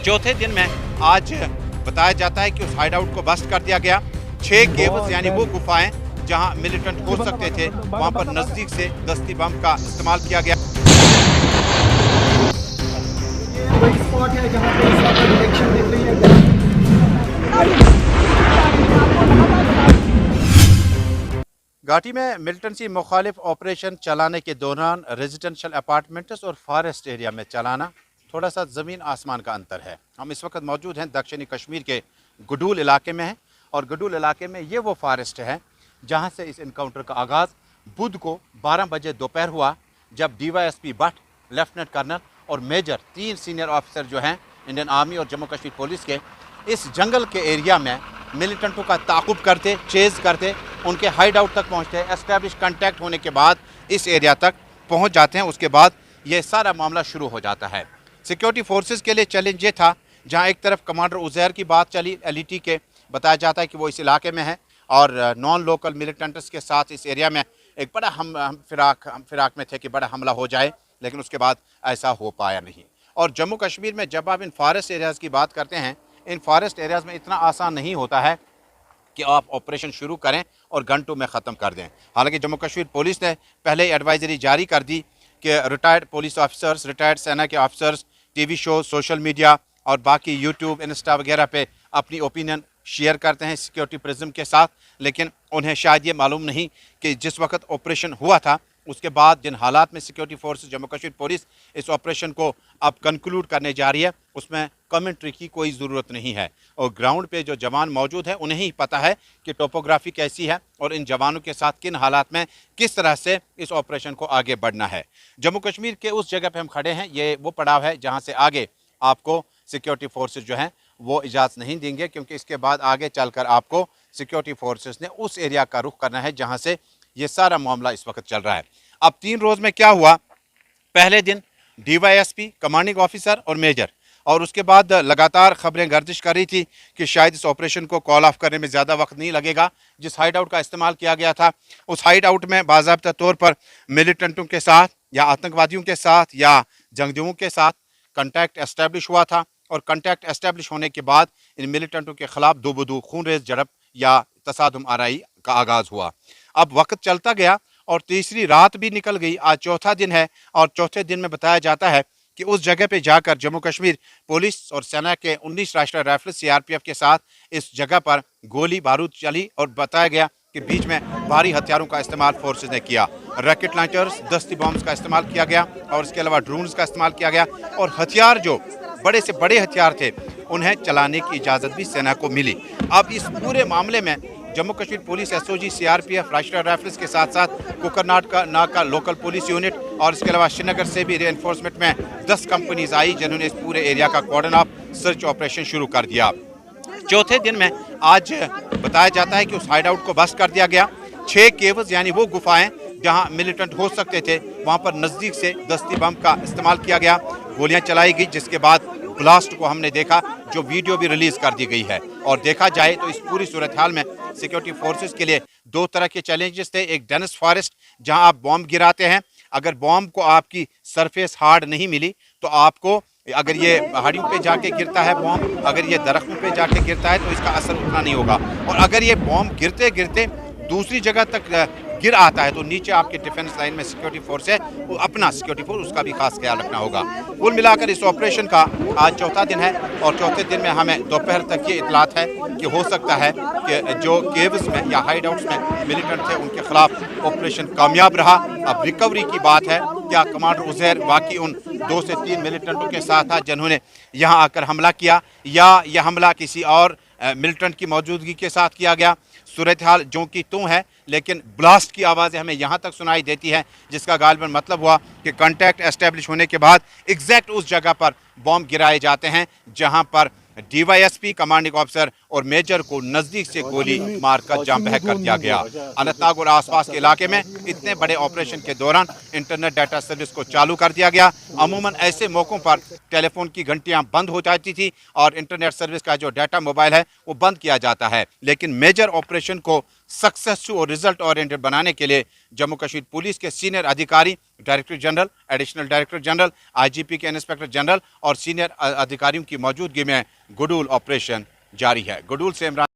चौथे दिन में आज बताया जाता है कि उस हाइड आउट को बस्ट कर दिया गया। 6 केव्स यानी वो गुफाएं जहां मिलिटेंट हो सकते थे, वहां पर नजदीक से दस्ती बम का इस्तेमाल किया गया। स्पॉट है जहां पे इस वक्त डिटेक्शन दिख रही है। घाटी में मिलिटेंसी मुखालिफ ऑपरेशन चलाने के दौरान रेजिडेंशियल अपार्टमेंट्स और फॉरेस्ट एरिया में चलाना थोड़ा सा ज़मीन आसमान का अंतर है। हम इस वक्त मौजूद हैं दक्षिणी कश्मीर के गडूल इलाके में हैं और गडूल इलाके में ये वो फॉरेस्ट है जहां से इस इनकाउंटर का आगाज़ बुध को 12 बजे दोपहर हुआ, जब DYSP भट्ट, लेफ्टिनेंट कर्नल और मेजर 3 सीनियर ऑफिसर जो हैं इंडियन आर्मी और जम्मू कश्मीर पुलिस के इस जंगल के एरिया में मिलिटेंटों का ताक़ुब करते, चेज़ करते, उनके हाइड आउट तक पहुँचते, एस्टैब्लिश कॉन्टैक्ट होने के बाद इस एरिया तक पहुँच जाते हैं। उसके बाद ये सारा मामला शुरू हो जाता है। सिक्योरिटी फोर्सेस के लिए चैलेंज ये था, जहाँ एक तरफ कमांडर उज़ैर की बात चली LET के, बताया जाता है कि वो इस इलाके में है और नॉन लोकल मिलिटेंट्स के साथ इस एरिया में एक बड़ा हम फिराक में थे कि बड़ा हमला हो जाए, लेकिन उसके बाद ऐसा हो पाया नहीं। और जम्मू कश्मीर में जब आप इन फॉरेस्ट एरियाज़ की बात करते हैं, इन फॉरेस्ट एरियाज़ में इतना आसान नहीं होता है कि आप ऑपरेशन शुरू करें और घंटों में ख़त्म कर दें। हालांकि जम्मू कश्मीर पुलिस ने पहले एडवाइजरी जारी कर दी कि रिटायर्ड पुलिस ऑफिसर्स, रिटायर्ड सेना के officers TV show, social media और बाकी YouTube, इंस्टा वगैरह पे अपनी ओपिनियन शेयर करते हैं सिक्योरिटी प्रिज्म के साथ, लेकिन उन्हें शायद ये मालूम नहीं कि जिस वक्त ऑपरेशन हुआ था उसके बाद जिन हालात में security forces Jammu Kashmir police इस ऑपरेशन को अब कंक्लूड करने जा रही है, उसमें कमेंट्री की कोई ज़रूरत नहीं है। और ग्राउंड पे जो जवान मौजूद है उन्हें ही पता है कि टोपोग्राफी कैसी है और इन जवानों के साथ किन हालात में किस तरह से इस ऑपरेशन को आगे बढ़ना है। जम्मू कश्मीर के उस जगह पे हम खड़े हैं, ये वो पड़ाव है जहाँ से आगे आपको सिक्योरिटी फोर्सेस जो हैं वो इजाज़त नहीं देंगे, क्योंकि इसके बाद आगे चलकर आपको सिक्योरिटी फोर्सेस ने उस एरिया का रुख करना है जहाँ से ये सारा मामला इस वक्त चल रहा है। अब 3 रोज़ में क्या हुआ? पहले दिन DYSP, कमांडिंग ऑफिसर और मेजर, और उसके बाद लगातार खबरें गर्दिश कर रही थी कि शायद इस ऑपरेशन को कॉल ऑफ करने में ज़्यादा वक्त नहीं लगेगा। जिस हाइड आउट का इस्तेमाल किया गया था, उस हाइड आउट में बाज़ाब्ता तौर पर मिलिटेंटों के साथ या आतंकवादियों के साथ या जंगजुओं के साथ कॉन्टैक्ट एस्टैब्लिश हुआ था और कॉन्टैक्ट एस्टैब्लिश होने के बाद इन मिलिटेंटों के खिलाफ दो बदू खूनरेज़ झड़प या तसादुम आराई का आगाज़ हुआ। अब वक्त चलता गया और तीसरी रात भी निकल गई। आज चौथा दिन है और चौथे दिन में बताया जाता है कि उस जगह पे जाकर जम्मू कश्मीर पुलिस और सेना के 19 राष्ट्रीय राइफल CRPF के साथ इस जगह पर गोली बारूद चली और बताया गया कि बीच में भारी हथियारों का इस्तेमाल फोर्सेज ने किया। रॉकेट लॉन्चर्स, दस्ती बॉम्ब्स का इस्तेमाल किया गया और इसके अलावा ड्रोन्स का इस्तेमाल किया गया और हथियार जो बड़े से बड़े हथियार थे उन्हें चलाने की इजाज़त भी सेना को मिली। अब इस पूरे मामले में Jammu Kashmir police, SOG, CRPF, राष्ट्रीय राइफल्स के साथ साथ कोकरनाग का लोकल पुलिस यूनिट और इसके अलावा श्रीनगर से भी रेनफोर्समेंट में 10 कंपनीज आई जिन्होंने इस पूरे एरिया का कॉर्डन ऑफ सर्च ऑपरेशन शुरू कर दिया। चौथे दिन में आज बताया जाता है कि उस हाइड आउट को बस्ट कर दिया गया। 6 केव्स यानी वो गुफाएं जहां मिलिटेंट हो सकते थे, वहां पर नज़दीक से दस्ती बम का इस्तेमाल किया गया, गोलियां चलाई गई, जिसके बाद ब्लास्ट को हमने देखा, जो वीडियो भी रिलीज़ कर दी गई है। और देखा जाए तो इस पूरी सूरत हाल में सिक्योरिटी फोर्सेस के लिए 2 तरह के चैलेंजेस थे। एक डेंस फॉरेस्ट जहां आप बॉम्ब गिराते हैं, अगर बॉम्ब को आपकी सरफेस हार्ड नहीं मिली तो आपको, अगर ये पहाड़ियों पे जाके गिरता है बॉम्ब, अगर ये दरख्तों पे जाके गिरता है तो इसका असर उतना नहीं होगा। और अगर ये बॉम्ब गिरते गिरते दूसरी जगह तक गिर आता है तो नीचे आपके डिफेंस लाइन में सिक्योरिटी फोर्स है, वो अपना सिक्योरिटी फोर्स, उसका भी खास ख्याल रखना होगा। कुल मिलाकर इस ऑपरेशन का आज चौथा दिन है और चौथे दिन में हमें दोपहर तक ये इतलात है कि हो सकता है कि जो केव्स में या हाइड आउट्स में मिलिटेंट थे उनके खिलाफ ऑपरेशन कामयाब रहा। अब रिकवरी की बात है, क्या कमांडर उज़ैर वाकई उन 2 से 3 मिलिटेंटों के साथ था जिन्होंने यहाँ आकर हमला किया, या यह हमला किसी और मिलिटेंट की मौजूदगी के साथ किया गया? सूरत हाल जो कि त्यों है, लेकिन ब्लास्ट की आवाज़ें हमें यहाँ तक सुनाई देती हैं, जिसका गालिबन मतलब हुआ कि कॉन्टैक्ट एस्टेब्लिश होने के बाद एग्जैक्ट उस जगह पर बॉम्ब गिराए जाते हैं जहाँ पर DYSP, कमांडिंग ऑफिसर और मेजर को नज़दीक से गोली मारकर जाम बहक कर दिया गया। अनंतनाग और आसपास के इलाके में इतने बड़े ऑपरेशन के दौरान इंटरनेट डाटा सर्विस को चालू कर दिया गया। अमूमन ऐसे मौक़ों पर टेलीफोन की घंटियां बंद हो जाती थी और इंटरनेट सर्विस का जो डाटा मोबाइल है वो बंद किया जाता है। लेकिन मेजर ऑपरेशन को सक्सेसफुल और रिजल्ट ओरिएंटेड बनाने के लिए जम्मू कश्मीर पुलिस के सीनियर अधिकारी director general, additional director general, IGP के इंस्पेक्टर जनरल और सीनियर अधिकारियों की मौजूदगी में गुडूल ऑपरेशन जारी है। गुडूल से इमरान